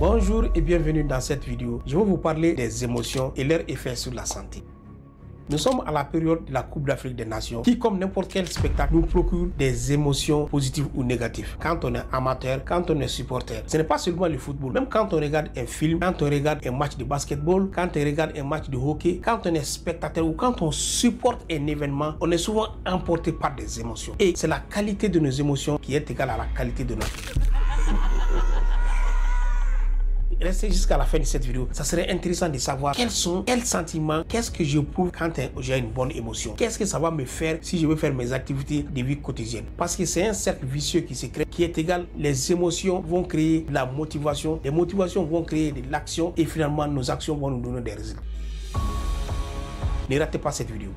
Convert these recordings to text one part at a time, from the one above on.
Bonjour et bienvenue dans cette vidéo. Je vais vous parler des émotions et leurs effets sur la santé. Nous sommes à la période de la Coupe d'Afrique des Nations qui, comme n'importe quel spectacle, nous procure des émotions positives ou négatives. Quand on est amateur, quand on est supporter. Ce n'est pas seulement le football. Même quand on regarde un film, quand on regarde un match de basketball, quand on regarde un match de hockey, quand on est spectateur ou quand on supporte un événement, on est souvent emporté par des émotions. Et c'est la qualité de nos émotions qui est égale à la qualité de notre vie. Restez jusqu'à la fin de cette vidéo. Ça serait intéressant de savoir quels sentiments, qu'est-ce que j'éprouve quand j'ai une bonne émotion. Qu'est-ce que ça va me faire si je veux faire mes activités de vie quotidienne. Parce que c'est un cercle vicieux qui se crée, qui est égal. Les émotions vont créer la motivation. Les motivations vont créer de l'action. Et finalement, nos actions vont nous donner des résultats. Ne ratez pas cette vidéo.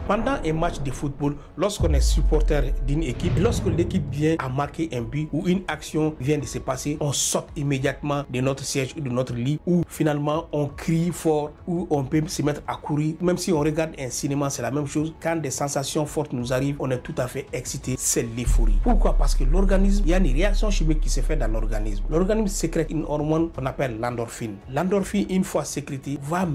Pendant un match de football, lorsqu'on est supporter d'une équipe, lorsque l'équipe vient à marquer un but ou une action vient de se passer, on saute immédiatement de notre siège ou de notre lit ou finalement on crie fort ou on peut se mettre à courir. Même si on regarde un cinéma, c'est la même chose. Quand des sensations fortes nous arrivent, on est tout à fait excité. C'est l'euphorie. Pourquoi? Parce que l'organisme, il y a une réaction chimique qui se fait dans l'organisme. L'organisme sécrète une hormone qu'on appelle l'endorphine. L'endorphine, une fois sécrétée, va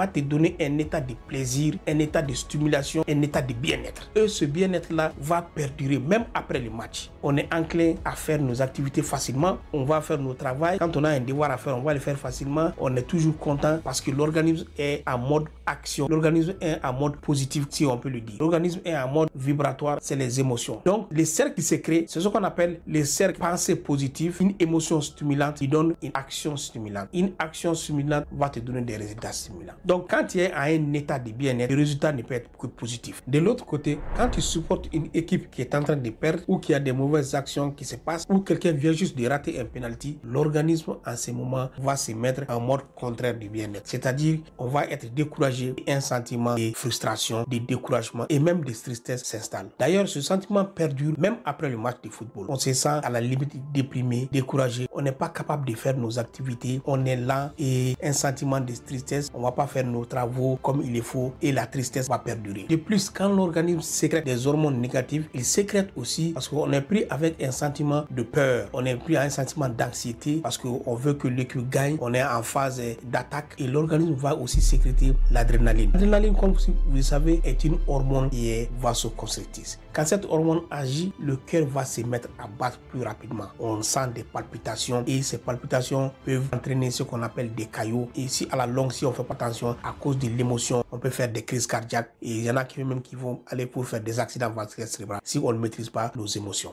te donner un état de plaisir, un état de stimulation, un état de bien-être. Et ce bien-être-là va perdurer même après le match. On est enclin à faire nos activités facilement. On va faire nos travaux. Quand on a un devoir à faire, on va le faire facilement. On est toujours content parce que l'organisme est en mode action. L'organisme est en mode positif, si on peut le dire. L'organisme est en mode vibratoire, c'est les émotions. Donc, les cercles qui se créent, c'est ce qu'on appelle les cercles pensée positive. Une émotion stimulante qui donne une action stimulante. Une action stimulante va te donner des résultats stimulants. Donc, quand tu es à un état de bien-être, le résultat ne peut être que positif. De l'autre côté, quand tu supportes une équipe qui est en train de perdre ou qui a des mauvaises actions qui se passent ou quelqu'un vient juste de rater un penalty, l'organisme en ce moment va se mettre en mode contraire du bien-être. C'est-à-dire, on va être découragé, un sentiment de frustration, de découragement et même de tristesse s'installe. D'ailleurs, ce sentiment perdure même après le match de football. On se sent à la limite déprimé, découragé. On n'est pas capable de faire nos activités. On est lent et un sentiment de tristesse. On ne va pas faire nos travaux comme il le faut et la tristesse va perdurer. De plus, quand l'organisme sécrète des hormones négatives, il sécrète aussi parce qu'on est pris avec un sentiment de peur, on est pris à un sentiment d'anxiété parce qu'on veut que l'équipe gagne, on est en phase d'attaque et l'organisme va aussi sécréter l'adrénaline. L'adrénaline, comme vous le savez, est une hormone qui est vasoconstrictrice. Quand cette hormone agit, le cœur va se mettre à battre plus rapidement. On sent des palpitations et ces palpitations peuvent entraîner ce qu'on appelle des caillots. Et si à la longue, si on ne fait pas attention, à cause de l'émotion, on peut faire des crises cardiaques et il y en a qui vont aller pour faire des accidents vasculaires cérébraux si on ne maîtrise pas nos émotions.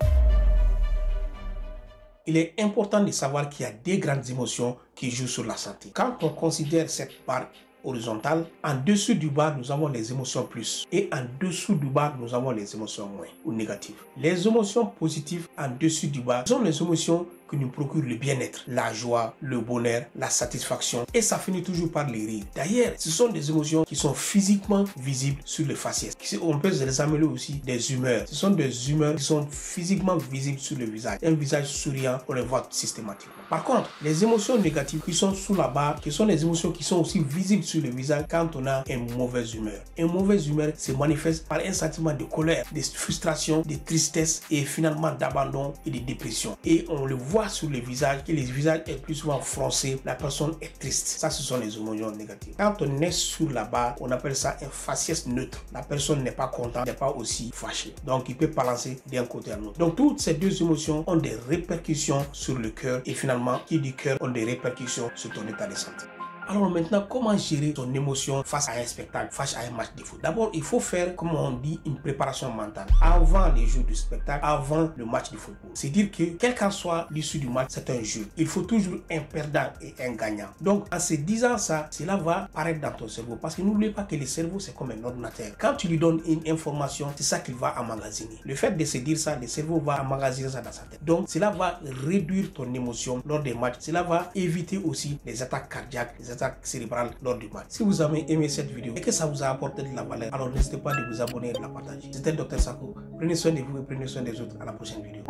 Il est important de savoir qu'il y a des grandes émotions qui jouent sur la santé. Quand on considère cette barre horizontale, en dessous du bas, nous avons les émotions plus et en dessous du bas, nous avons les émotions moins ou négatives. Les émotions positives en dessous du bas sont les émotions qui nous procurent le bien-être, la joie, le bonheur, la satisfaction et ça finit toujours par les rires. D'ailleurs, ce sont des émotions qui sont physiquement visibles sur le faciès. On peut les appeler aussi des humeurs. Ce sont des humeurs qui sont physiquement visibles sur le visage. Un visage souriant, on les voit systématiquement. Par contre, les émotions négatives qui sont sous la barre, qui sont les émotions qui sont aussi visibles sur le visage quand on a une mauvaise humeur. Une mauvaise humeur se manifeste par un sentiment de colère, de frustration, de tristesse et finalement d'abandon et de dépression. Et on le voit sur le visage, que le visage est plus souvent froncé, la personne est triste. Ça, ce sont les émotions négatives. Quand on est sur la barre, on appelle ça un faciès neutre. La personne n'est pas contente, n'est pas aussi fâchée. Donc, il peut balancer d'un côté à l'autre. Donc, toutes ces deux émotions ont des répercussions sur le cœur et finalement, qui dit cœur ont des répercussions sur ton état de santé. Alors maintenant, comment gérer ton émotion face à un spectacle, face à un match de foot? D'abord, il faut faire, comme on dit, une préparation mentale. Avant les jours du spectacle, avant le match de football. C'est dire que, quel qu'en soit l'issue du match, c'est un jeu. Il faut toujours un perdant et un gagnant. Donc, en se disant ça, cela va paraître dans ton cerveau. Parce que n'oublie pas que le cerveau, c'est comme un ordinateur. Quand tu lui donnes une information, c'est ça qu'il va emmagasiner. Le fait de se dire ça, le cerveau va emmagasiner ça dans sa tête. Donc, cela va réduire ton émotion lors des matchs. Cela va éviter aussi les attaques cardiaques, les attaques cérébrales lors du match. Si vous avez aimé cette vidéo et que ça vous a apporté de la valeur, alors n'hésitez pas de vous abonner et de la partager. C'était le Dr Sako. Prenez soin de vous et prenez soin des autres. À la prochaine vidéo.